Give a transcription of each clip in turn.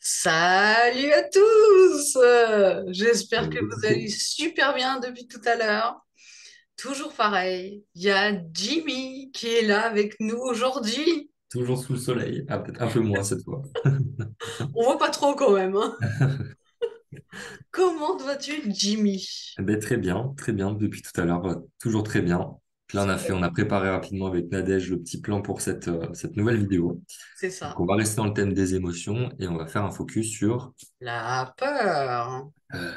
Salut à tous! J'espère que vous allez Coucou. super bien depuis tout à l'heure. Toujours pareil, il y a Jimmy qui est là avec nous aujourd'hui. Toujours sous le soleil. Ah, peut-être un peu moins cette fois. On voit pas trop quand même, hein. Comment vas-tu, Jimmy? Eh ben, très bien depuis tout à l'heure. Toujours très bien. Puis là, Super, on a préparé rapidement avec Nadège le petit plan pour cette nouvelle vidéo. c'est Donc, ça. on va rester dans le thème des émotions et on va faire un focus sur. La peur. euh,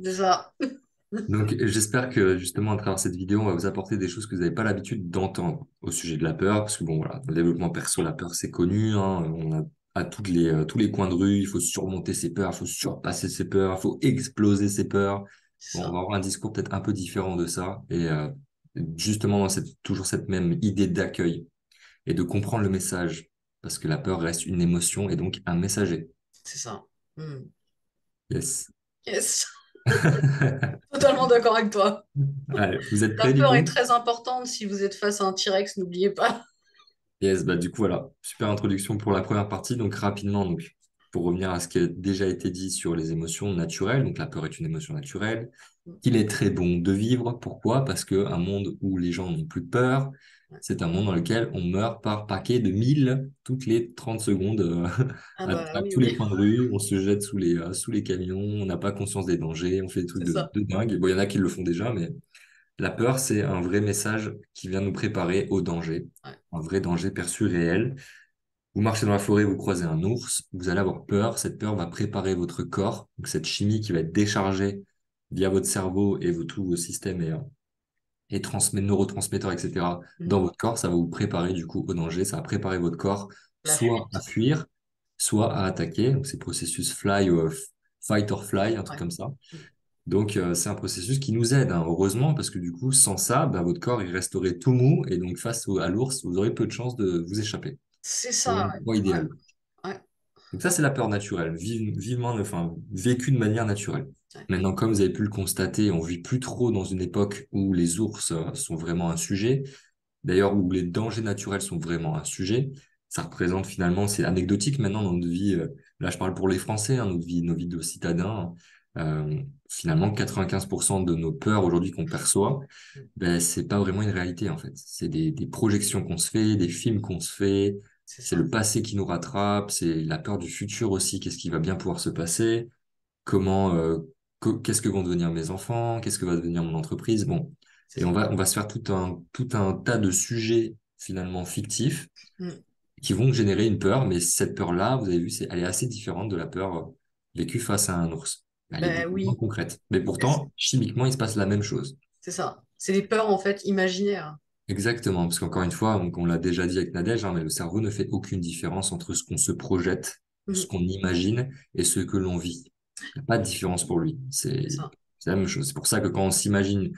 C'est ça. Donc, j'espère que justement, à travers cette vidéo, on va vous apporter des choses que vous n'avez pas l'habitude d'entendre au sujet de la peur. Parce que bon, voilà, dans le développement perso, la peur, c'est connu, hein. On a à tous les coins de rue, il faut surmonter ses peurs, il faut surpasser ses peurs, il faut exploser ses peurs. C'est Bon, on va ça. avoir un discours peut-être un peu différent de ça. Et justement, dans toujours cette même idée d'accueil et de comprendre le message. Parce que la peur reste une émotion et donc un messager. C'est ça. Hmm. Yes. Yes, totalement d'accord avec toi. Allez, vous êtes La prêts du peur est coup? très importante si vous êtes face à un T-Rex, n'oubliez pas. Yes, bah du coup voilà, super introduction pour la première partie. Donc rapidement, donc pour revenir à ce qui a déjà été dit sur les émotions naturelles, donc la peur est une émotion naturelle, qu'il est très bon de vivre. Pourquoi? Parce que un monde où les gens n'ont plus peur, c'est un monde dans lequel on meurt par paquet de 1000 toutes les 30 secondes Ah bah à oui, tous les oui, coins de rue. On se jette sous les camions, on n'a pas conscience des dangers, on fait des trucs c'est ça. de dingue. Bon, il y en a qui le font déjà, mais la peur, c'est un vrai message qui vient nous préparer au danger, Ouais, un vrai danger perçu réel. Vous marchez dans la forêt, vous croisez un ours, vous allez avoir peur. Cette peur va préparer votre corps, donc cette chimie qui va être déchargée via votre cerveau et tous vos systèmes et neurotransmetteurs, etc. dans mhm. votre corps. Ça va vous préparer du coup au danger. Ça va préparer votre corps La soit à fuite. fuir, soit à attaquer. Donc c'est processus fly ou fight or fly, un truc Ouais. comme ça. Donc, c'est un processus qui nous aide, hein, heureusement, parce que du coup, sans ça, bah, votre corps, il resterait tout mou, et donc à l'ours, vous aurez peu de chances de vous échapper. C'est C'est ça, un ouais. idéal. Ouais, ouais, Donc ça, c'est la peur naturelle, vivement, enfin, vécue de manière naturelle. ouais. Maintenant, comme vous avez pu le constater, on vit plus trop dans une époque où les ours sont vraiment un sujet, d'ailleurs où les dangers naturels sont vraiment un sujet. Ça représente finalement, c'est anecdotique maintenant dans notre vie, là je parle pour les Français, hein, nos vies de citadins, finalement 95% de nos peurs aujourd'hui qu'on perçoit, ben, c'est pas vraiment une réalité en fait. C'est des projections qu'on se fait, des films qu'on se fait, C'est c'est ça. le passé qui nous rattrape, c'est la peur du futur aussi, qu'est-ce qui va bien pouvoir se passer, comment, qu'est-ce que vont devenir mes enfants, qu'est-ce que va devenir mon entreprise. Bon, C'est et ça. on va se faire tout un tas de sujets finalement fictifs Mm. qui vont générer une peur, mais cette peur-là, vous avez vu, elle est assez différente de la peur vécue face à un ours. Elle est Ben beaucoup moins oui, concrète. Mais c'est pourtant, chimiquement, il se passe la même chose. c'est ça. C'est des peurs en fait imaginaires. Exactement, parce qu'encore une fois, on l'a déjà dit avec Nadège, hein, mais le cerveau ne fait aucune différence entre ce qu'on se projette, ce Mm. qu'on imagine et ce que l'on vit. Il n'y a pas de différence pour lui. C'est ça. C'est la même chose. C'est pour ça que quand on s'imagine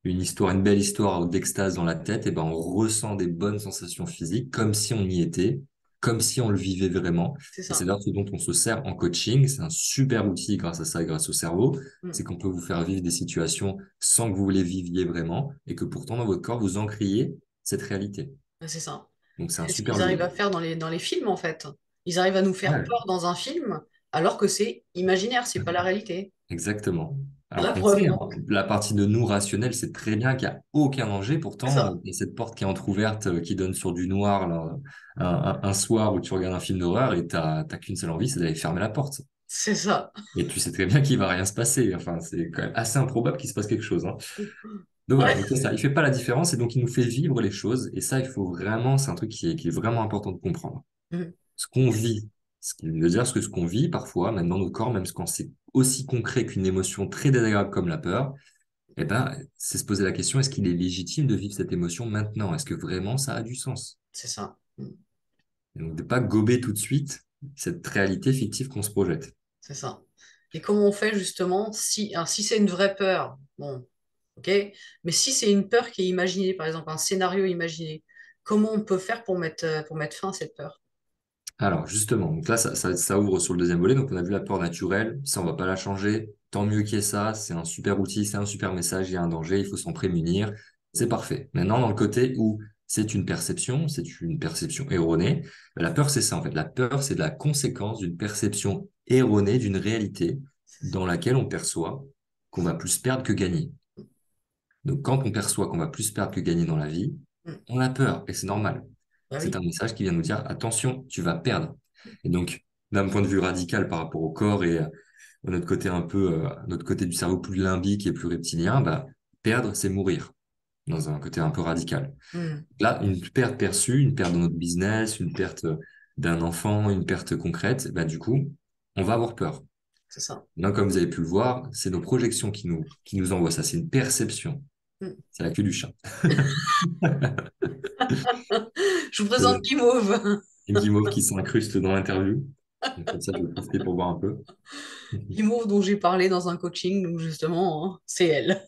une histoire, une belle histoire d'extase dans la tête, et ben on ressent des bonnes sensations physiques, comme si on y était, comme si on le vivait vraiment. C'est Et c'est ça. d'ailleurs ce dont on se sert en coaching. C'est un super outil grâce à ça, et grâce au cerveau. Mm. C'est qu'on peut vous faire vivre des situations sans que vous les viviez vraiment, et que pourtant dans votre corps, vous encriez cette réalité. Ben, c'est ça. Donc c'est un C'est ce super qu'ils arrivent levier. à faire dans les films en fait. Ils arrivent à nous faire Ouais, peur dans un film alors que c'est imaginaire, c'est pas la réalité. exactement. Alors La qu'on preuve, sait, hein, non. la partie de nous rationnelle, c'est très bien qu'il n'y a aucun danger. C'est Pourtant, ça. il y a cette porte qui est entrouverte, qui donne sur du noir, là, un soir où tu regardes un film d'horreur et t'as qu'une seule envie, c'est d'aller fermer la porte. C'est ça. Et tu sais très bien qu'il va rien se passer. Enfin, c'est quand même assez improbable qu'il se passe quelque chose, hein. Donc voilà, Ouais. donc c'est ça. Il fait pas la différence et donc il nous fait vivre les choses. Et ça, il faut vraiment, c'est un truc qui est vraiment important de comprendre. Mm. Ce qu'on vit, ce qui veut dire ce qu'on vit parfois, même dans notre corps, même quand c'est aussi concret qu'une émotion très désagréable comme la peur, eh ben, c'est se poser la question, est-ce qu'il est légitime de vivre cette émotion maintenant? Est-ce que vraiment ça a du sens? C'est ça. Mm. Et donc, de pas gober tout de suite cette réalité fictive qu'on se projette. C'est ça. Et comment on fait justement si, alors, si c'est une vraie peur, bon, ok, mais si c'est une peur qui est imaginée, par exemple un scénario imaginé, comment on peut faire pour mettre fin à cette peur? Alors, justement, donc là, ça ouvre sur le deuxième volet. Donc, on a vu la peur naturelle. Ça, on va pas la changer. Tant mieux qu'il y ait ça. C'est un super outil, c'est un super message. Il y a un danger, il faut s'en prémunir. C'est parfait. Maintenant, dans le côté où c'est une perception erronée. La peur, c'est ça en fait. La peur, c'est la conséquence d'une perception erronée d'une réalité dans laquelle on perçoit qu'on va plus perdre que gagner. Donc, quand on perçoit qu'on va plus perdre que gagner dans la vie, Mm. on a peur et c'est normal. Bah C'est un oui. message qui vient nous dire, attention, tu vas perdre. Et donc, d'un point de vue radical par rapport au corps et à notre côté un peu, notre côté du cerveau plus limbique et plus reptilien, bah, perdre, c'est mourir, dans un côté un peu radical. Mm. Là, une perte perçue, une perte dans notre business, une perte d'un enfant, une perte concrète, bah, du coup, on va avoir peur. C'est ça. Là, comme vous avez pu le voir, c'est nos projections qui nous envoient ça. C'est une perception. Mm. C'est la queue du chat. Je vous présente Guimauve. Une guimauve qui s'incruste dans l'interview. Donc, comme ça, je vais profiter pour voir un peu. Guimauve dont j'ai parlé dans un coaching, donc justement, hein, c'est elle.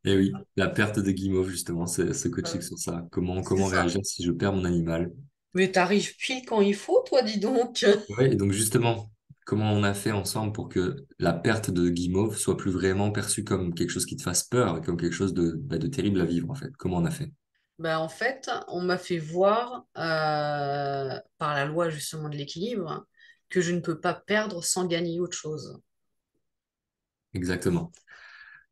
Et oui, la perte de guimauve, justement, c'est ce Ah coaching oui. sur ça. C'est Comment ça. réagir si je perds mon animal? Mais t'arrives pile quand il faut, toi, dis donc. Ouais, et donc justement, comment on a fait ensemble pour que la perte de guimauve soit plus vraiment perçue comme quelque chose qui te fasse peur et comme quelque chose de terrible à vivre, en fait? Comment on a fait? Ben, en fait, on m'a fait voir, par la loi justement de l'équilibre, que je ne peux pas perdre sans gagner autre chose. Exactement.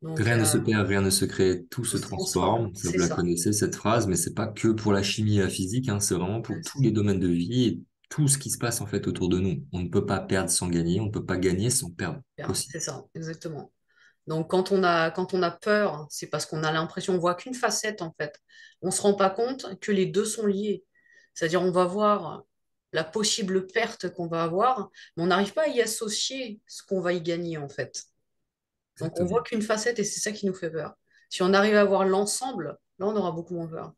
Donc, Rien ne se perd, rien ne se crée, tout tout se se transforme, transforme. Ça, vous c'est la ça. connaissez, cette phrase, mais c'est pas que pour la chimie et la physique, hein, c'est vraiment pour Ouais, tous les domaines de vie et tout ce qui se passe en fait autour de nous. On ne peut pas perdre sans gagner, on ne peut pas gagner sans perdre aussi. c'est ça, exactement. Donc, quand on a peur, c'est parce qu'on a l'impression, on voit qu'une facette en fait. On ne se rend pas compte que les deux sont liés. C'est-à-dire, on va voir la possible perte qu'on va avoir, mais on n'arrive pas à y associer ce qu'on va y gagner en fait. Donc, on voit Exactement. qu'une facette et c'est ça qui nous fait peur. Si on arrive à voir l'ensemble, là, on aura beaucoup moins peur.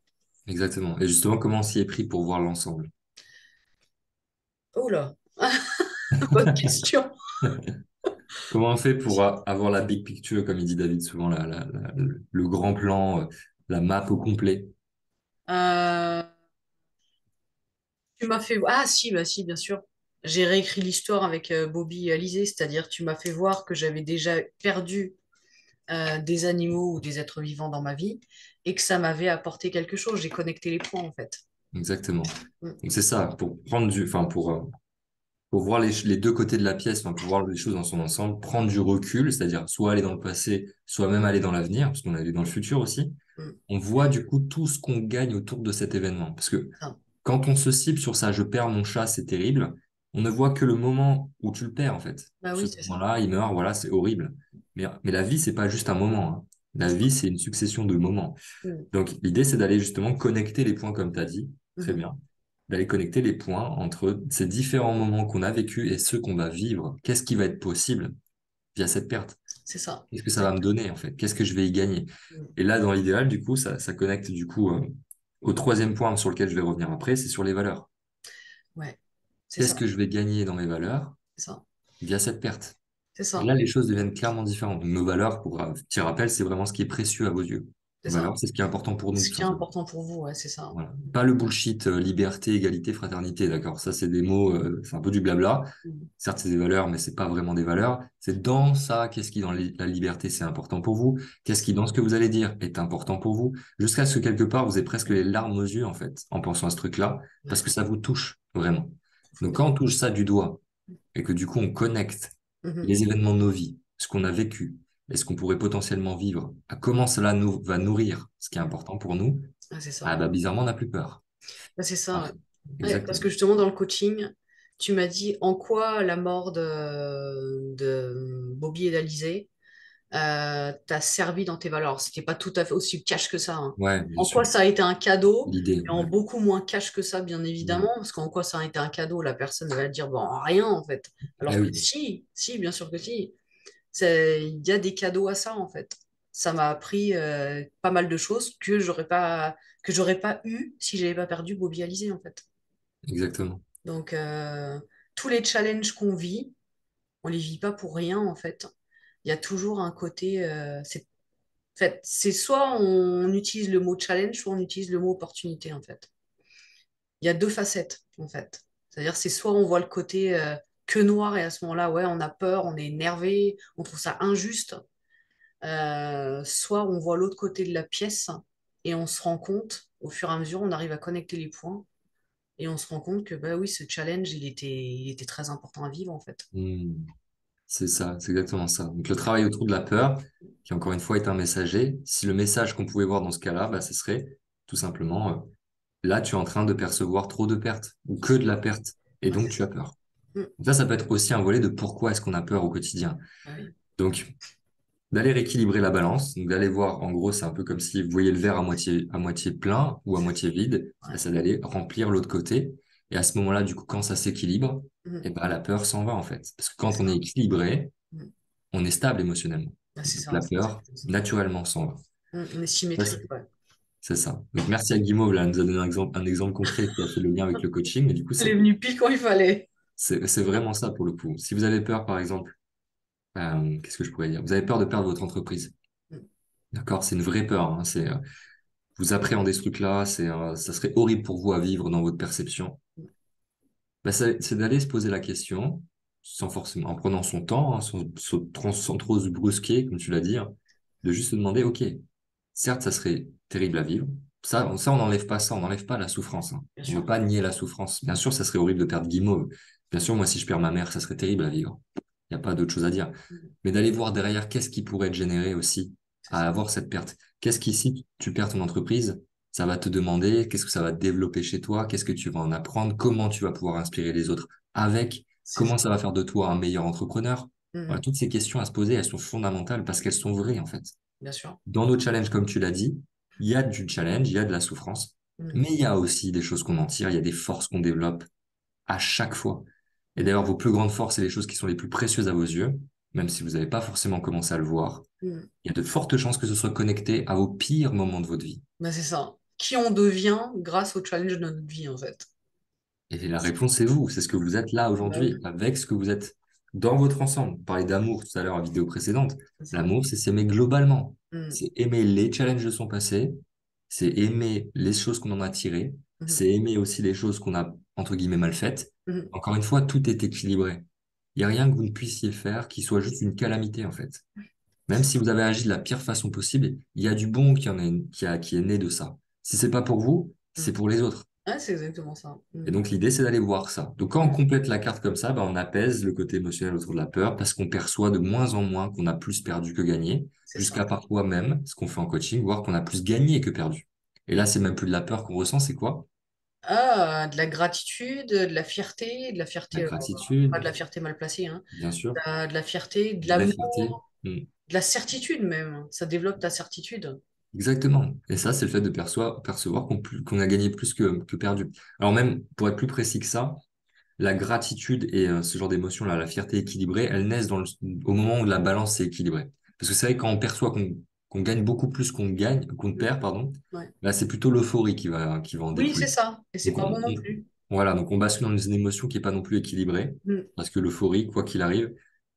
Exactement. Et justement, comment on s'y est pris pour voir l'ensemble? Oh là, bonne question. Comment on fait pour avoir la big picture, comme il dit David souvent, le grand plan, la map au complet? Euh, Tu m'as fait... Ah si, bah si, bien sûr. J'ai réécrit l'histoire avec Bobby et Alizé, c'est-à-dire tu m'as fait voir que j'avais déjà perdu des animaux ou des êtres vivants dans ma vie et que ça m'avait apporté quelque chose. J'ai connecté les points en fait. Exactement. Mm. Donc c'est ça, pour voir les deux côtés de la pièce, enfin, pour voir les choses dans son ensemble, prendre du recul, c'est-à-dire soit aller dans le passé, soit même aller dans l'avenir, parce qu'on est allé dans le futur aussi. Mm. On voit du coup tout ce qu'on gagne autour de cet événement. Parce que Ah. quand on se cible sur ça, je perds mon chat, c'est terrible, on ne voit que le moment où tu le perds, en fait. Bah Ce oui, c'est ça. moment-là, il meurt, voilà, c'est horrible. Mais la vie, c'est pas juste un moment, hein. C'est La ça. vie, c'est une succession de moments. Mm. Donc, l'idée, c'est d'aller justement connecter les points, comme tu as dit, très Mhm. bien, d'aller connecter les points entre ces différents moments qu'on a vécus et ceux qu'on va vivre. Qu'est-ce qui va être possible via cette perte? C'est ça. Qu'est-ce que ça va me Exactement. donner, en fait? Qu'est-ce que je vais y gagner? Mm. Et là, dans l'idéal, du coup, ça connecte du coup au troisième point sur lequel je vais revenir après, c'est sur les valeurs. Ouais, c'est Qu'est-ce ça. que je vais gagner dans mes valeurs C'est ça. via cette perte? C'est Et ça. là, les choses deviennent clairement différentes. Donc, nos valeurs, pour un petit rappel, c'est vraiment ce qui est précieux à vos yeux. C'est Nos ça. valeurs, c'est ce qui est important pour nous, Ce tout qui est simplement. important pour vous, ouais, c'est ça. Voilà. Pas le bullshit liberté, égalité, fraternité, d'accord? Ça, c'est des mots, c'est un peu du blabla. Mm. Certes, c'est des valeurs, mais c'est pas vraiment des valeurs. C'est dans ça, qu'est-ce qui, dans la liberté, c'est important pour vous? Qu'est-ce qui, dans ce que vous allez dire, est important pour vous? Jusqu'à ce que quelque part, vous ayez presque les larmes aux yeux, en fait, en pensant à ce truc-là, parce Ouais, que ça vous touche, vraiment. Donc, quand on profondément. touche ça du doigt, et que du coup, on connecte Mhm. les événements de nos vies, ce qu'on a vécu, et ce qu'on pourrait potentiellement vivre, à comment cela nous va nourrir ce qui est Mm. important pour nous, Ah, c'est ça. ah bah, bizarrement, on n'a plus peur. Bah, c'est ça, ouais. Parfait. Ouais, parce Exactement. que justement, dans le coaching, tu m'as dit en quoi la mort de Bobby et d'Alizé t'a servi dans tes valeurs. C'était pas tout à fait aussi cash que ça, hein. Ouais, bien En quoi sûr. ça a été un cadeau, L'idée, et en ouais. beaucoup moins cash que ça, bien Mhm. évidemment, parce qu'en quoi ça a été un cadeau, la personne va dire, bon, rien en fait. Eh Alors que oui, si, bien sûr que si. Il y a des cadeaux à ça, en fait. Ça m'a appris pas mal de choses que j'aurais pas eu si j'avais pas perdu Bobby et Alizé, en fait. exactement. Donc, tous les challenges qu'on vit, on les vit pas pour rien, en fait. Il y a toujours un côté. En fait, c'est soit on utilise le mot challenge, soit on utilise le mot opportunité, en fait. Il y a deux facettes, en fait. C'est-à-dire, c'est soit on voit le côté que noir, et à ce moment-là, ouais, on a peur, on est énervé, on trouve ça injuste. Soit on voit l'autre côté de la pièce et on se rend compte, au fur et à mesure, on arrive à connecter les points et on se rend compte que bah oui, ce challenge, il était très important à vivre en fait. Hmm. C'est ça, c'est exactement ça. Donc le travail autour de la peur, qui encore une fois est un messager, si le message qu'on pouvait voir dans ce cas-là, bah, ce serait tout simplement, là tu es en train de percevoir trop de pertes, ou que de la perte, et Ouais, donc c'est tu ça. as peur. Mm. Donc ça peut être aussi un volet de pourquoi est-ce qu'on a peur au quotidien. Ah oui. Donc d'aller rééquilibrer la balance, donc d'aller voir, en gros, c'est un peu comme si vous voyez le verre à moitié plein ou à moitié vide, bah, Ouais. c'est d'aller remplir l'autre côté. Et à ce moment-là, du coup, quand ça s'équilibre, Mm. et ben la peur s'en va en fait. Parce que C'est quand on est ça. équilibré, Mm. on est stable émotionnellement. Ah, c'est Donc ça, la c'est peur, exactement ça. naturellement, s'en va. On est Ça, symétrique, ouais. c'est ça. Donc merci à Guimauve, là, elle nous a donné un exemple concret qui a fait le lien avec le coaching. Et du coup, Elle est venue pile quand il fallait. c'est vraiment ça pour le coup. Si vous avez peur, par exemple, qu'est-ce que je pourrais dire? Vous avez peur de perdre votre entreprise. Mm. D'accord? C'est une vraie peur, hein. Vous appréhendez ce truc-là, ça serait horrible pour vous à vivre dans votre perception. Bah, c'est d'aller se poser la question, sans forcément, en prenant son temps, hein, sans trop se brusquer, comme tu l'as dit, hein, de juste se demander, OK, certes, ça serait terrible à vivre. On n'enlève pas ça, on n'enlève pas la souffrance, hein. Bien On ne sûr. veut pas nier la souffrance. Bien sûr, ça serait horrible de perdre Guimauve. Bien sûr, moi, si je perds ma mère, ça serait terrible à vivre. Il n'y a pas d'autre chose à dire. Mm. Mais d'aller voir derrière, qu'est-ce qui pourrait être généré aussi C'est à ça. avoir cette perte? Qu'est-ce qui, si tu perds ton entreprise, ça va te demander qu'est-ce que ça va développer chez toi, qu'est-ce que tu vas en apprendre, comment tu vas pouvoir inspirer les autres avec, C'est ça. comment ça va faire de toi un meilleur entrepreneur. Voilà, Mm. toutes ces questions à se poser, elles sont fondamentales parce qu'elles sont vraies en fait. Bien sûr. Dans nos challenges, comme tu l'as dit, il y a du challenge, il y a de la souffrance, Mm. mais il y a aussi des choses qu'on en tire, il y a des forces qu'on développe à chaque fois. Et d'ailleurs, vos plus grandes forces et les choses qui sont les plus précieuses à vos yeux, même si vous n'avez pas forcément commencé à le voir, Mm. il y a de fortes chances que ce soit connecté à vos pires moments de votre vie. Bah, c'est ça. Qui on devient grâce au challenge de notre vie, en fait. Et la réponse, c'est vous. C'est ce que vous êtes là Bah aujourd'hui, oui, avec ce que vous êtes dans votre ensemble. On parlait d'amour tout à l'heure, à la vidéo précédente. c'est ça. L'amour, c'est s'aimer globalement. Mm. C'est aimer les challenges de son passé. C'est aimer les choses qu'on en a tirées. Mhm. C'est aimer aussi les choses qu'on a, entre guillemets, mal faites. Mhm. Encore une fois, tout est équilibré. Il n'y a rien que vous ne puissiez faire qui soit juste une calamité, en fait. Même C'est si ça. vous avez agi de la pire façon possible, il y a du bon qui est né de ça. Si c'est pas pour vous, c'est Mm. pour les autres. Ouais, c'est exactement ça. Et Mm. donc, l'idée, c'est d'aller voir ça. Donc, quand on Mm. complète la carte comme ça, bah, on apaise le côté émotionnel autour de la peur parce qu'on perçoit de moins en moins qu'on a plus perdu que gagné, C'est jusqu'à ça. parfois même, ce qu'on fait en coaching, voir qu'on a plus gagné que perdu. Et là, c'est même plus de la peur qu'on ressent, c'est quoi? Ah, de la gratitude, de la La fierté, pas de gratitude, la fierté mal placée, hein. bien sûr, De la fierté, de une vraie fierté. l'amour, Hmm. de la certitude même. Ça développe ta certitude. Exactement. Et ça, c'est le fait de percevoir qu'on a gagné plus que perdu. Alors même, pour être plus précis que ça, la gratitude et ce genre d'émotion-là, la fierté équilibrée, elles naissent au moment où la balance est équilibrée. Parce que c'est vrai que quand on perçoit qu'on gagne beaucoup plus qu'on Mm. perd, pardon, Ouais. là, c'est plutôt l'euphorie qui va en Oui, c'est découler. ça. Et c'est Donc, pas bon non plus. voilà, donc on bascule dans une émotion qui est pas non plus équilibrée, Mm. parce que l'euphorie, quoi qu'il arrive,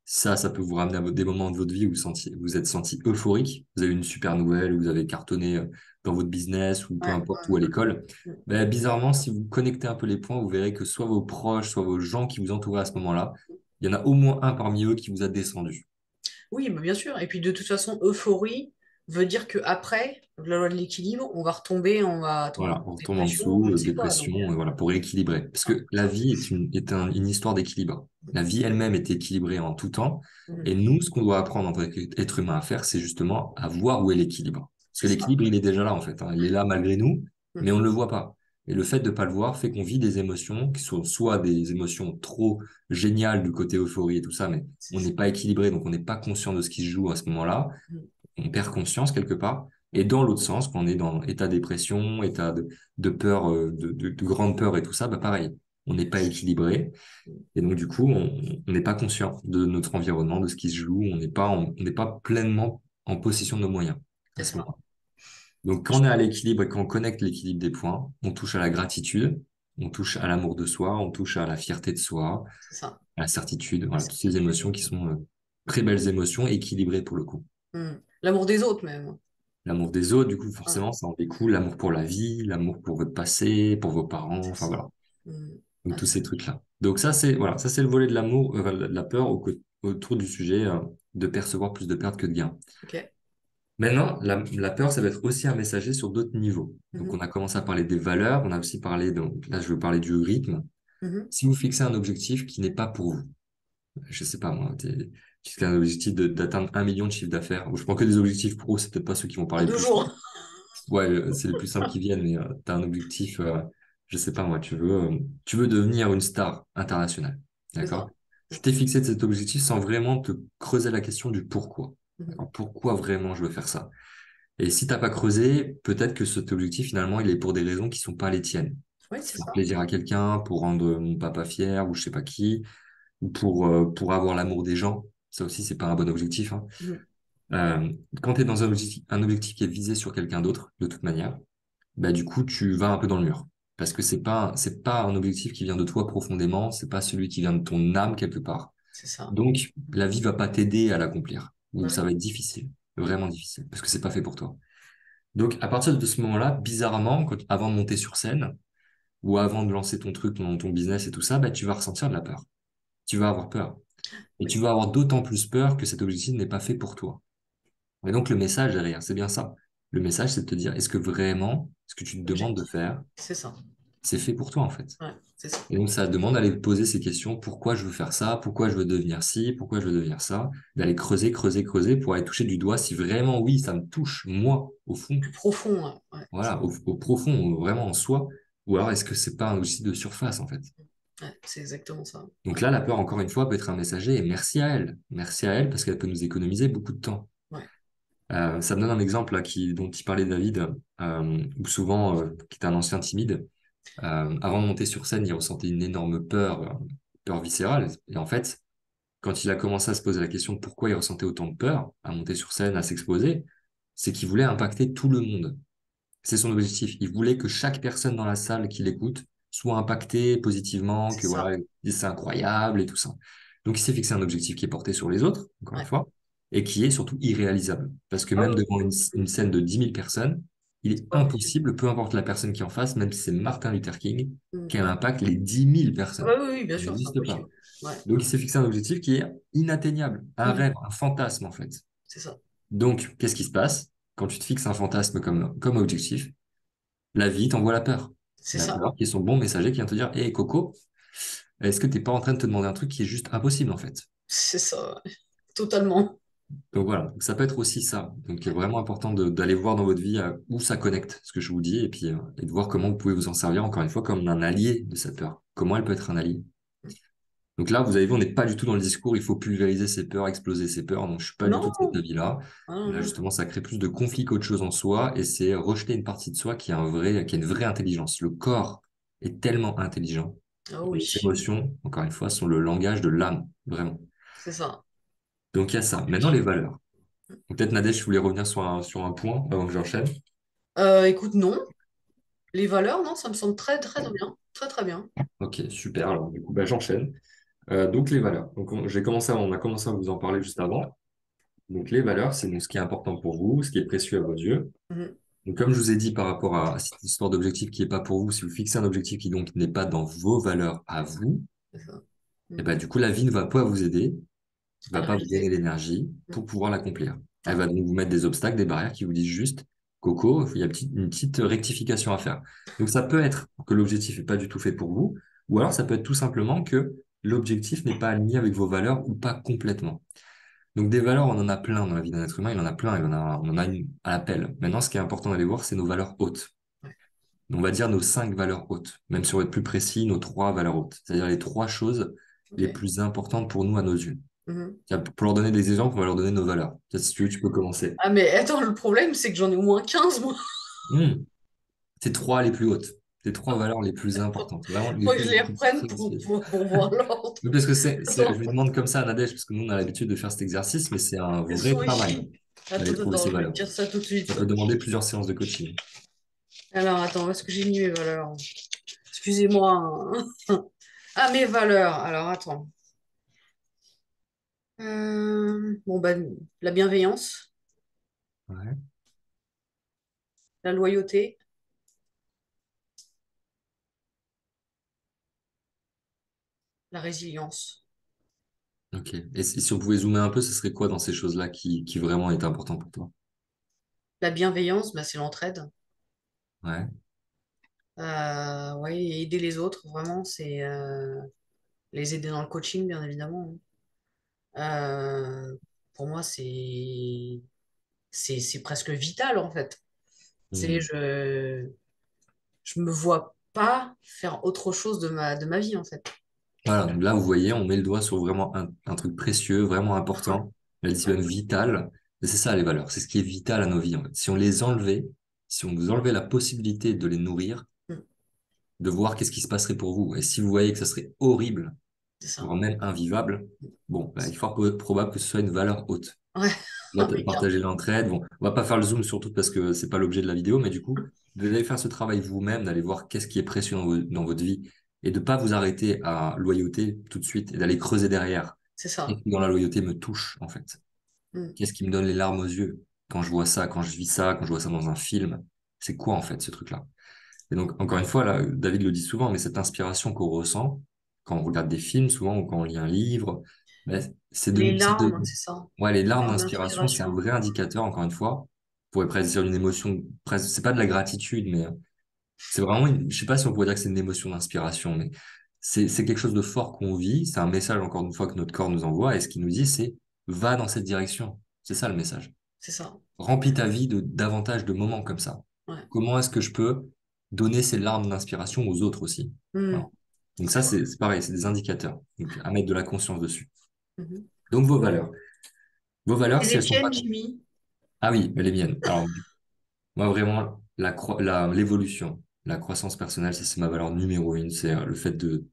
ça peut vous ramener à des moments de votre vie où vous êtes senti euphorique, vous avez eu une super nouvelle, ou vous avez cartonné dans votre business, ou peu Ouais, importe, ou à ouais, l'école. ouais. Ben, bizarrement, si vous connectez un peu les points, vous verrez que soit vos proches, soit vos gens qui vous entouraient à ce moment-là, il y en a au moins un parmi eux qui vous a descendu. Oui, bah, bien sûr. Et puis de toute façon, euphorie veut dire que après, la loi de l'équilibre, on va retomber, on va tomber Voilà, en on retombe en dépression, je dessous, ne sais quoi. dépression, Donc, et voilà, pour rééquilibrer. Parce ah, que la ça. vie est une histoire d'équilibre. La vie elle-même est équilibrée en tout temps. Mm. Et nous, ce qu'on doit apprendre en tant qu'être humain à faire, c'est justement à voir où est l'équilibre. Parce que C'est ça. l'équilibre, il est déjà là, en fait, hein. Il est là malgré nous, mais Mm. on ne le voit pas. Et le fait de ne pas le voir fait qu'on vit des émotions qui sont soit des émotions trop géniales du côté euphorie et tout ça, mais C'est on ça. n'est pas équilibré, donc on n'est pas conscient de ce qui se joue à ce moment-là, Mm. on perd conscience quelque part. Et dans l'autre sens, quand on est dans état dépression, état de peur, de grande peur et tout ça, bah pareil, on n'est pas équilibré. Et donc, du coup, on n'est pas conscient de notre environnement, de ce qui se joue. On n'est pas pleinement en possession de nos moyens à C'est ce ça. moment-là. Donc, quand on est à l'équilibre et qu'on connecte l'équilibre des points, on touche à la gratitude, on touche à l'amour de soi, on touche à la fierté de soi, C'est ça. à la certitude. La Voilà, toutes ces certitude. émotions qui sont très belles émotions, équilibrées pour le coup. Mm. L'amour des autres même. L'amour des autres, du coup, Ouais, forcément, ça en découle. L'amour pour la vie, l'amour pour votre passé, pour vos parents, c'est enfin ça. voilà. Mm. Donc Ah, tous c'est- ces trucs-là. Donc ça c'est le volet de l'amour, de la peur autour du sujet de percevoir plus de pertes que de gains. ok. Maintenant, la peur, ça va être aussi un messager sur d'autres niveaux. Donc, Mhm, on a commencé à parler des valeurs, on a aussi parlé, donc là, je veux parler du rythme. mhm. Si vous fixez un objectif qui n'est pas pour vous, je sais pas moi, tu fixes un objectif d'atteindre 1 million de chiffre d'affaires, ou je prends que des objectifs pro, c'est peut-être pas ceux qui vont En parler le deux plus. jours. Ouais, c'est les plus simples qui viennent, mais tu as un objectif, je sais pas moi, tu veux devenir une star internationale, C'est ça. d'accord? Tu t'es fixé de cet objectif sans vraiment te creuser la question du pourquoi. Mhm. D'accord. Pourquoi vraiment je veux faire ça? Et si t'as pas creusé, peut-être que cet objectif, finalement, il est pour des raisons qui sont pas les tiennes. Oui, Pour c'est faire ça. plaisir à quelqu'un, pour rendre mon papa fier, ou je sais pas qui, ou pour avoir l'amour des gens. Ça aussi, c'est pas un bon objectif, hein. Mhm. Euh, Quand tu es dans un objectif qui est visé sur quelqu'un d'autre, de toute manière, bah, du coup, tu vas un peu dans le mur. Parce que c'est pas un objectif qui vient de toi profondément, c'est pas celui qui vient de ton âme quelque part. C'est ça. Donc, la vie va pas t'aider à l'accomplir. Ou Bah ça oui. va être difficile, Mhm. vraiment difficile, parce que c'est pas fait pour toi. Donc, à partir de ce moment-là, bizarrement, avant de monter sur scène, ou avant de lancer ton truc, ton business et tout ça, bah, tu vas ressentir de la peur. Tu vas avoir peur. Et Oui, tu vas avoir d'autant plus peur que cet objectif n'est pas fait pour toi. Et donc, le message derrière, c'est bien ça. Le message, c'est de te dire, est-ce que vraiment, ce que tu te demandes de objectif. faire, C'est ça. c'est fait pour toi, en fait? Ouais, c'est ça. Et donc, ça demande d'aller te poser ces questions. Pourquoi je veux faire ça? Pourquoi je veux devenir ci? Pourquoi je veux devenir ça? D'aller creuser, creuser, creuser pour aller toucher du doigt si vraiment, oui, ça me touche, moi, au fond. Plus profond. Ouais. Ouais, Voilà, au profond, vraiment en soi. Ou alors, est-ce que c'est pas un outil de surface, en fait? ouais, c'est exactement ça. Donc Ouais. là, la peur, encore une fois, peut être un messager et merci à elle. Merci à elle parce qu'elle peut nous économiser beaucoup de temps. Ouais. Ça me donne un exemple là, dont il parlait David, où souvent, qui est un ancien timide, avant de monter sur scène, il ressentait une énorme peur, peur viscérale. Et en fait, quand il a commencé à se poser la question de pourquoi il ressentait autant de peur à monter sur scène, à s'exposer, c'est qu'il voulait impacter tout le monde. C'est son objectif. Il voulait que chaque personne dans la salle qui l'écoute soit impactée positivement, C'est que ça. voilà, c'est incroyable et tout ça. Donc il s'est fixé un objectif qui est porté sur les autres, encore une Ouais. fois, et qui est surtout irréalisable. Parce que Ah même oui, devant une scène de 10 000 personnes, il est c'est pas possible. impossible, peu importe la personne qui est en face, même si c'est Martin Luther King, Mhm. qu'elle impacte les 10 000 Ah bah personnes. oui, oui, bien Ça sûr, c'est n'existe pas. impossible. Ouais. Donc il s'est fixé un objectif qui est inatteignable, un Mhm. rêve, un fantasme en fait. C'est ça. Donc qu'est-ce qui se passe quand tu te fixes un fantasme comme objectif? La vie t'envoie la peur. C'est La ça. peur qui est son bon messager qui vient te dire, hé Coco, est-ce que t'es pas en train de te demander un truc qui est juste impossible en fait? C'est ça. Ouais. Totalement. Donc voilà, donc ça peut être aussi ça. Donc il est Ouais. vraiment important d'aller voir dans votre vie où ça connecte, ce que je vous dis, et puis et de voir comment vous pouvez vous en servir encore une fois comme un allié de cette peur. Comment elle peut être un allié. Donc là, vous avez vu, on n'est pas du tout dans le discours, il faut pulvériser ses peurs, exploser ses peurs. Donc je suis pas du tout de cet Non. avis-là. Ah, non, Là, non. justement, ça crée plus de conflits qu'autre chose en soi, et c'est rejeter une partie de soi qui a une vraie intelligence. Le corps est tellement intelligent. Ah Les oui. émotions, encore une fois, sont le langage de l'âme, vraiment. C'est ça. Donc il y a ça. Maintenant, les valeurs. Donc, peut-être Nadège, je voulais revenir sur un point avant que j'enchaîne. Écoute, non. Les valeurs, non, ça me semble très, très bien. Très, très bien. Ok, super. Alors, du coup, bah, j'enchaîne. Donc, les valeurs. Donc, on a commencé à vous en parler juste avant. Donc, les valeurs, c'est donc ce qui est important pour vous, ce qui est précieux à vos yeux. Mhm. Donc, comme je vous ai dit par rapport à cette histoire d'objectif qui n'est pas pour vous, si vous fixez un objectif qui donc n'est pas dans vos valeurs à vous, C'est ça. et Mhm. ben, du coup, la vie ne va pas vous aider, À va le pas vous donner réaliser. l'énergie Mhm. pour pouvoir l'accomplir. Elle Ouais. va donc vous mettre des obstacles, des barrières qui vous disent juste, Coco, il y a une petite rectification à faire. Donc ça peut être que l'objectif n'est pas du tout fait pour vous, ou alors ça peut être tout simplement que l'objectif n'est pas aligné avec vos valeurs ou pas complètement. Donc des valeurs, on en a plein dans la vie d'un être humain, il en a plein, on en a une à l'appel. Maintenant, ce qui est important d'aller voir, c'est nos valeurs hautes. Ouais. On va dire nos 5 valeurs hautes, même si on va être plus précis, nos 3 valeurs hautes, c'est-à-dire les 3 choses les Ok. plus importantes pour nous à nos yeux. Mhm. Tiens, pour leur donner des exemples, on va leur donner nos valeurs. Tiens, si tu veux, tu peux commencer. Ah, mais attends, le problème, c'est que j'en ai au moins 15 moi. Hmm. C'est 3 les plus hautes. C'est 3 valeurs les plus importantes. Vraiment, les Faut que choses je les les plus reprenne précieuses. pour voir l'ordre. Oui, parce que je Attends, lui demande comme ça à Nadège, parce que nous, on a l'habitude de faire cet exercice, mais c'est un elles vrai sont travail ici. d'aller Attends, trouver ces attends, je vais te valeurs. dire ça tout de Ça suite. peut demander plusieurs séances de coaching. Alors, attends, où est-ce que j'ai mis mes valeurs? Excusez-moi, hein. Ah, mes valeurs. Alors, attends. Bon, ben, la bienveillance, Ouais. la loyauté, la résilience. Ok. Et si on pouvait zoomer un peu, ce serait quoi dans ces choses-là qui vraiment est important pour toi? La bienveillance, bah, c'est l'entraide. Ouais. Ouais, et aider les autres, vraiment, c'est les aider dans le coaching, bien évidemment. Pour moi, c'est presque vital, en fait. C'est, Hmm. je me vois pas faire autre chose de ma vie, en fait. Voilà, donc là, vous voyez, on met le doigt sur vraiment un truc précieux, vraiment Ouais, important. Elle dit ouais. même vital. Et c'est ça, les valeurs. C'est ce qui est vital à nos vies, en fait. Si on les enlevait, si on vous enlevait la possibilité de les nourrir, Mm, de voir qu'est-ce qui se passerait pour vous. Et si vous voyez que ça serait horrible, c'est ça. voire même invivable, bon, bah, il est fort probable que ce soit une valeur haute. Ouais, Là, oui, partager l'entraide. Bon, on va pas faire le zoom surtout parce que c'est pas l'objet de la vidéo, mais du coup, vous allez faire ce travail vous-même, d'aller voir qu'est-ce qui est précieux dans votre vie et de pas vous arrêter à loyauté tout de suite et d'aller creuser derrière. c'est Qu'est-ce ça. qui dans la loyauté me touche, en fait? Mm, Qu'est-ce qui me donne les larmes aux yeux quand je vois ça, quand je vis ça, quand je vois ça dans un film? C'est quoi, en fait, ce truc-là? Et donc, encore une fois, là, David le dit souvent, mais cette inspiration qu'on ressent quand on regarde des films, souvent, ou quand on lit un livre, ben, les larmes, c'est ça. ouais, les larmes Larmes d'inspiration, c'est un d'inspiration. vrai indicateur, encore une fois. On pourrait presque dire une émotion, presque, c'est pas de la gratitude, mais c'est vraiment je sais pas si on pourrait dire que c'est une émotion d'inspiration, mais c'est quelque chose de fort qu'on vit. C'est un message, encore une fois, que notre corps nous envoie. Et ce qu'il nous dit, c'est va dans cette direction. C'est ça le message. C'est ça. Remplis ta vie de davantage de moments comme ça. Ouais. Comment est-ce que je peux donner ces larmes d'inspiration aux autres aussi? Mm, Voilà. Donc c'est ça, vrai. c'est pareil, c'est des indicateurs. Donc à mettre de la conscience dessus. Mhm. Donc vos valeurs. Vos valeurs, Et si les elles sont pas... tiennes, Jimmy? Ah oui, les miennes. Alors, moi, vraiment, l'évolution, la croissance personnelle, ça, c'est ma valeur numéro une. C'est le fait de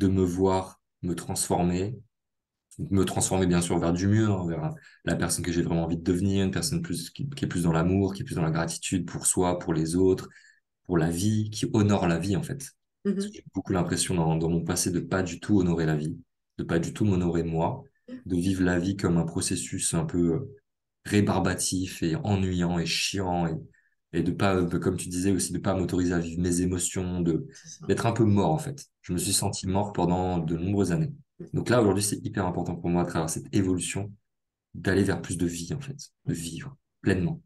me voir, me transformer bien sûr vers du mieux, hein, vers la personne que j'ai vraiment envie de devenir, une personne qui est plus dans l'amour, qui est plus dans la gratitude pour soi, pour les autres, pour la vie, qui honore la vie, en fait. Parce que Mhm. j'ai beaucoup l'impression dans mon passé de pas du tout honorer la vie, de pas du tout m'honorer moi, de vivre la vie comme un processus un peu rébarbatif et ennuyant et chiant et de pas, comme tu disais aussi, de pas m'autoriser à vivre mes émotions, C'est ça. d'être un peu mort en fait. Je me suis senti mort pendant de nombreuses années. Donc là, aujourd'hui, c'est hyper important pour moi à travers cette évolution d'aller vers plus de vie en fait, de vivre pleinement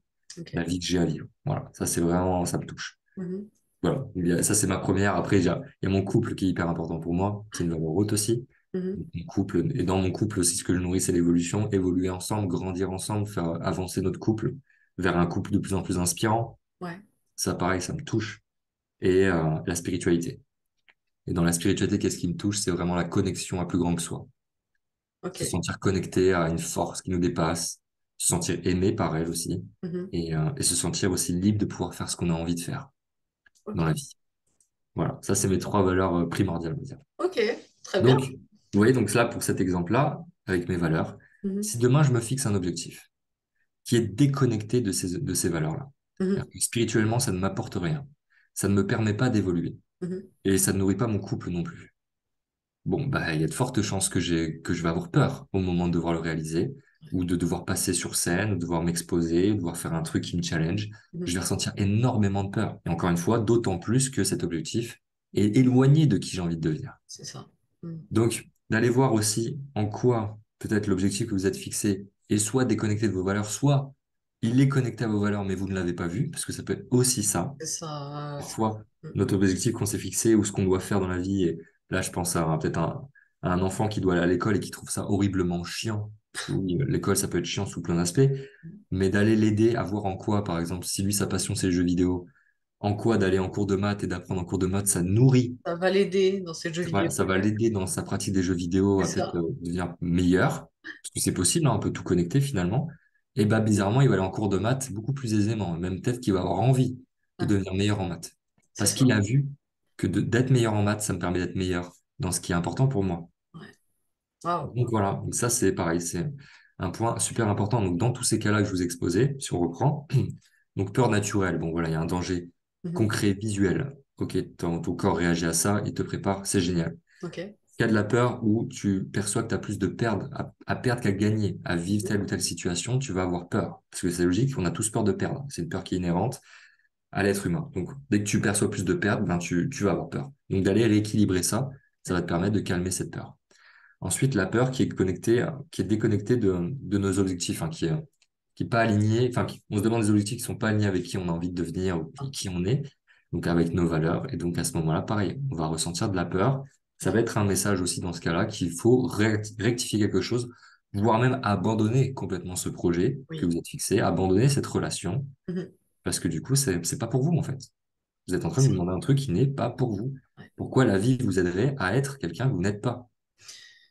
la Ok. vie que j'ai à vivre. Voilà, ça c'est vraiment, ça me touche. Mhm. Voilà, ça c'est ma première. Après, il y a mon couple qui est hyper important pour moi, c'est une valeur haute aussi. Mhm. Mon couple, et dans mon couple aussi, ce que je nourris, c'est l'évolution, évoluer ensemble, grandir ensemble, faire avancer notre couple vers un couple de plus en plus inspirant. Ouais. Ça, pareil, ça me touche. Et la spiritualité. Et dans la spiritualité, qu'est-ce qui me touche? C'est vraiment la connexion à plus grand que soi. Se Ok. sentir connecté à une force qui nous dépasse, se sentir aimé par elle aussi, Mhm. et se sentir aussi libre de pouvoir faire ce qu'on a envie de faire dans la Ok. vie. Voilà, ça, c'est mes trois valeurs primordiales, on va dire. Ok. Très bien. Donc, vous voyez, donc là, pour cet exemple-là, avec mes valeurs, Mhm. si demain je me fixe un objectif qui est déconnecté de ces valeurs-là, Mhm. c'est-à-dire que spirituellement, ça ne m'apporte rien, ça ne me permet pas d'évoluer, Mhm. et ça ne nourrit pas mon couple non plus. Bon, bah, il y a de fortes chances que je vais avoir peur au moment de devoir le réaliser, ou de devoir passer sur scène, ou de devoir m'exposer, ou de devoir faire un truc qui me challenge. Je Mhm. vais ressentir énormément de peur. Et encore une fois, d'autant plus que cet objectif est éloigné de qui j'ai envie de devenir. C'est ça. Mhm. Donc, d'aller voir aussi en quoi peut-être l'objectif que vous êtes fixé est soit déconnecté de vos valeurs, soit il est connecté à vos valeurs, mais vous ne l'avez pas vu, parce que ça peut être aussi ça. C'est ça. Parfois, Mhm. notre objectif qu'on s'est fixé ou ce qu'on doit faire dans la vie, et là, je pense à peut-être à un enfant qui doit aller à l'école et qui trouve ça horriblement chiant. Parce que oui, l'école, ça peut être chiant sous plein d'aspects, mais d'aller l'aider à voir en quoi, par exemple, si lui, sa passion, c'est les jeux vidéo, en quoi d'aller en cours de maths et d'apprendre en cours de maths, ça nourrit Ça va l'aider dans ces jeux vidéo. ça va l'aider dans sa pratique des jeux vidéo C'est à peut-être ça. devenir meilleur, parce que c'est possible, hein, on peut tout connecter finalement. Et bah bizarrement, il va aller en cours de maths beaucoup plus aisément, et même peut-être qu'il va avoir envie de Ouais. devenir meilleur en maths. C'est Parce qu'il ça. a vu que d'être meilleur en maths, ça me permet d'être meilleur dans ce qui est important pour moi. Ouais. Waouh. Donc voilà, donc ça c'est pareil, c'est un point super important. Donc dans tous ces cas-là que je vous ai exposés, si on reprend, donc peur naturelle, bon voilà, il y a un danger Mhm. concret, visuel. Ok, ton corps réagit à ça, il te prépare, c'est génial. Ok. Il y a de la peur où tu perçois que tu as plus de perdre, à perdre qu'à gagner, à vivre telle ou telle situation, tu vas avoir peur. Parce que c'est logique, on a tous peur de perdre. C'est une peur qui est inhérente à l'être humain. Donc, dès que tu perçois plus de perte, ben, tu vas avoir peur. Donc, d'aller rééquilibrer ça, ça va te permettre de calmer cette peur. Ensuite, la peur qui est déconnectée de nos objectifs, hein, qui est pas aligné, enfin, on se demande des objectifs qui sont pas alignés avec qui on a envie de devenir ou qui on est, donc avec nos valeurs. Et donc à ce moment-là, pareil, on va ressentir de la peur. Ça va être un message aussi dans ce cas-là qu'il faut rectifier quelque chose, voire même abandonner complètement ce projet que Oui. vous êtes fixé, abandonner cette relation, Mhm. parce que du coup, c'est pas pour vous en fait. Vous êtes en train de C'est vous demander un truc qui n'est pas pour vous. ouais. Pourquoi la vie vous aiderait à être quelqu'un que vous n'êtes pas?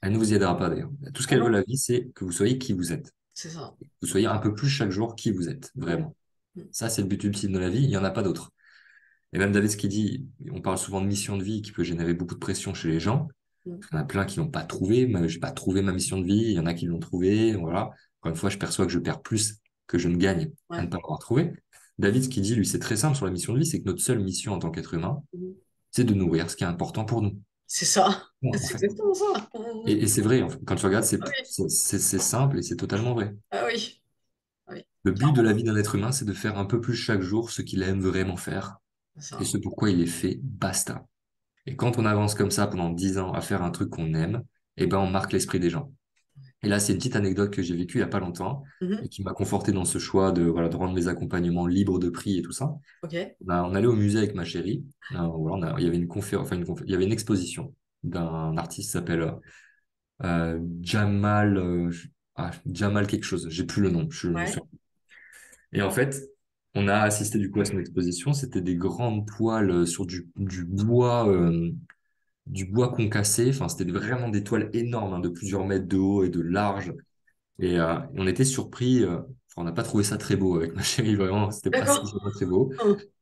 Elle ne vous y aidera pas d'ailleurs. Tout ce Ah qu'elle veut, non, la vie, c'est que vous soyez qui vous êtes. c'est ça. Que vous soyez un peu plus chaque jour qui vous êtes, Ouais. vraiment. Mhm. Ça, c'est le but ultime de la vie, il n'y en a pas d'autre. Et même David, ce qu'il dit, on parle souvent de mission de vie qui peut générer beaucoup de pression chez les gens. Mhm. Il y en a plein qui l'ont pas trouvé, moi, j'ai pas trouvé ma mission de vie, il y en a qui l'ont trouvé, voilà. Encore une fois, je perçois que je perds plus que je ne gagne à ne Ouais. pas l'avoir trouvé. David, ce qu'il dit, lui, c'est très simple sur la mission de vie, c'est que notre seule mission en tant qu'être humain, Mhm. c'est de nourrir ce qui est important pour nous. C'est ça. Bon, en C'est fait. exactement ça. Et c'est vrai, en fait. Quand tu regardes, Ah oui. c'est simple et c'est totalement vrai. Ah oui. Ah oui. Le but de la Clairement. vie d'un être humain, c'est de faire un peu plus chaque jour ce qu'il aime vraiment faire C'est et ça. ce pourquoi il est fait, basta. Et quand on avance comme ça pendant 10 ans à faire un truc qu'on aime, eh ben, on marque l'esprit des gens. Et là, c'est une petite anecdote que j'ai vécue il y a pas longtemps et Mhm. qui m'a conforté dans ce choix de, voilà, de rendre mes accompagnements libres de prix et tout ça. Ok. On allait au musée avec ma chérie. Voilà, il y avait une conférence, enfin, il y avait une exposition d'un artiste qui s'appelle Jamal, Jamal quelque chose. J'ai plus le nom. Je me Ouais. souviens. Et en fait, on a assisté du coup à son exposition. C'était des grandes toiles sur du bois concassé. Enfin, c'était vraiment des toiles énormes, hein, de plusieurs mètres de haut et de large. Et on était surpris. Enfin, on n'a pas trouvé ça très beau avec ma chérie, vraiment. C'était pas D'accord. spécialement très beau.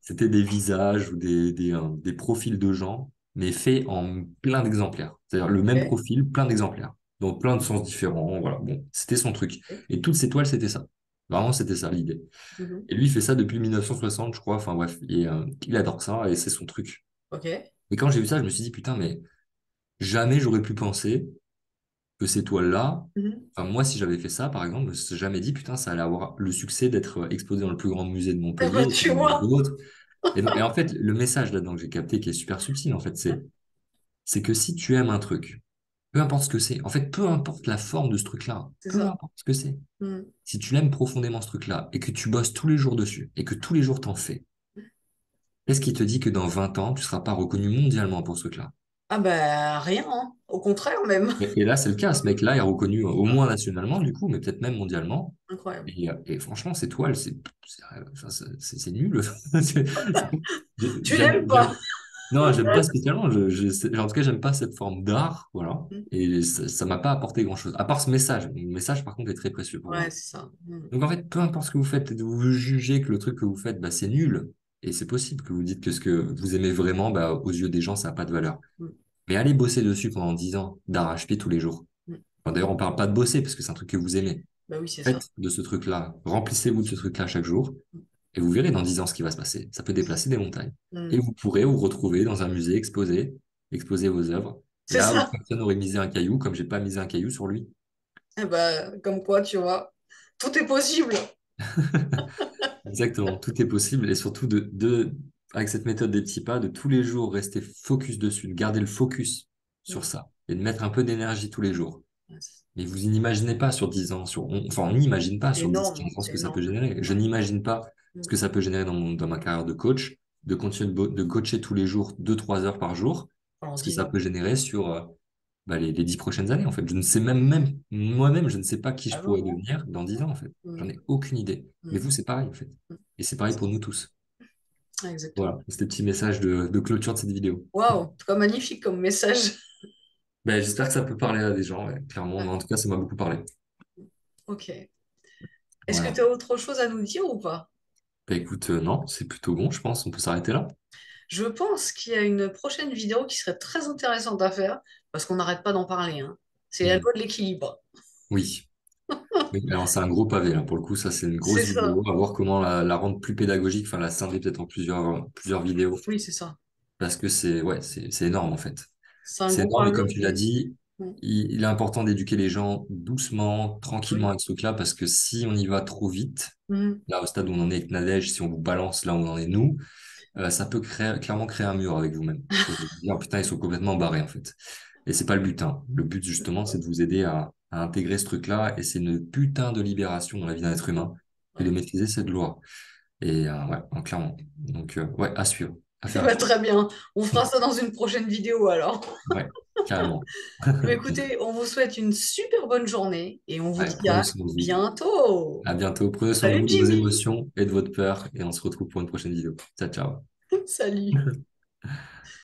C'était des visages ou des profils de gens, mais faits en plein d'exemplaires. C'est-à-dire le même Ok. profil, plein d'exemplaires, dans plein de sens différents. Voilà, bon, c'était son truc. Ok. Et toutes ces toiles, c'était ça. Vraiment, c'était ça l'idée. Mhm. Et lui, il fait ça depuis 1960, je crois. Enfin bref, il adore ça et c'est son truc. Ok. Et quand j'ai vu ça, je me suis dit, putain, mais jamais j'aurais pu penser que ces toiles-là, Mhm. enfin, moi, si j'avais fait ça, par exemple, je me serais jamais dit, putain, ça allait avoir le succès d'être exposé dans le plus grand musée de Eh ben, Montpellier, tu comme il y en a vois. d'autres. Et en fait, le message là-dedans que j'ai capté, qui est super subtil, en fait, c'est que si tu aimes un truc, peu importe ce que c'est, en fait, peu importe la forme de ce truc-là, C'est peu ça. importe ce que c'est, Mhm. si tu l'aimes profondément ce truc-là et que tu bosses tous les jours dessus et que tous les jours t'en fais, qu'est-ce qui te dit que dans 20 ans, tu seras pas reconnu mondialement pour ce truc-là? Ah ben rien, hein. Au contraire même. Et là, c'est le cas. Ce mec-là est reconnu au moins nationalement, du coup, mais peut-être même mondialement. Incroyable. Et franchement, ces toiles, enfin, c'est nul. Tu n'aimes pas. Non, j'aime pas spécialement. En tout cas, j'aime pas cette forme d'art. Voilà. Mhm. Et ça m'a pas apporté grand-chose. À part ce message. Le message, par contre, est très précieux pour Ouais, moi. c'est ça. Mhm. Donc, en fait, peu importe ce que vous faites, peut-être vous jugez que le truc que vous faites, bah, c'est nul. Et c'est possible que vous dites que ce que vous aimez vraiment, bah, aux yeux des gens, ça n'a pas de valeur. Mhm. Mais allez bosser dessus pendant 10 ans, d'arrache-pied tous les jours. Mhm. Enfin, d'ailleurs, on parle pas de bosser parce que c'est un truc que vous aimez. Bah oui, c'est ça. Faites de ce truc-là, remplissez-vous de ce truc-là chaque jour et vous verrez dans 10 ans ce qui va se passer. Ça peut déplacer des montagnes. Et Mhm. vous pourrez vous retrouver dans un musée exposer vos œuvres, C'est là où ça. personne n'aurait misé un caillou, comme j'ai pas misé un caillou sur lui. Eh ben, comme quoi, tu vois, tout est possible. Exactement, tout est possible et surtout avec cette méthode des petits pas, de tous les jours rester focus dessus, de garder le focus sur Mhm. ça et de mettre un peu d'énergie tous les jours. Ouais, Mais vous n'imaginez pas sur 10 ans, enfin, on n'imagine pas c'est sur 10, énorme, 15 ans ce c'est que ça peut énorme. générer. Je Ouais. n'imagine pas ce Mhm. que ça peut générer dans ma carrière de coach, de continuer de coacher tous les jours, 2 3 heures par jour, Pendant ce que 10 ça ans. peut générer sur bah, les 10 prochaines années, en fait. Je ne sais même, moi-même, je ne sais pas qui je Ah non, pourrais non. devenir dans 10 ans, en fait. J'en Mhm. ai aucune idée. Mais Mhm. vous, c'est pareil, en fait. Et c'est pareil pour nous tous. Exactement. Voilà, c'était petit message de clôture de cette vidéo. Waouh, en tout cas magnifique comme message. Ben, j'espère que ça peut parler à des gens, ouais, clairement. Ouais, En tout cas, ça m'a beaucoup parlé. ok. Est-ce que Voilà. tu as autre chose à nous dire ou pas? Bah, écoute, non, c'est plutôt bon, je pense. On peut s'arrêter là. Je pense qu'il y a une prochaine vidéo qui serait très intéressante à faire, parce qu'on n'arrête pas d'en parler, hein. C'est la Mhm. loi de l'équilibre. Oui. Oui, alors c'est un gros pavé, là. Pour le coup, ça, c'est une grosse C'est ça. vidéo. À voir comment la rendre plus pédagogique, enfin, la scinder peut-être en plusieurs vidéos. Oui, c'est ça. Parce que ouais, c'est énorme, en fait. C'est un C'est gros énorme, et pavé. comme tu l'as dit, Mm. il est important d'éduquer les gens doucement, tranquillement Oui. avec ce truc-là, parce que si on y va trop vite, Mm. là, au stade où on en est avec Nadège, si on vous balance là où on en est nous, ça peut clairement créer un mur avec vous-même. Et vous dire, oh, putain, ils sont complètement barrés, en fait. Et c'est pas le but, hein. Le but, justement, c'est de vous aider à intégrer ce truc-là, et c'est une putain de libération dans la vie d'un être humain et de Ouais. maîtriser cette loi. Et ouais, clairement. Donc, ouais, à suivre, à faire à Bah, suivre. très bien. On fera ça dans une prochaine vidéo alors. Ouais, carrément. Bah, écoutez, on vous souhaite une super bonne journée et on vous Ouais, dit prenez à soin de vous. bientôt. À bientôt. Prenez soin de Salut vous, de vos Jimmy. émotions et de votre peur. Et on se retrouve pour une prochaine vidéo. Ciao, ciao. Salut.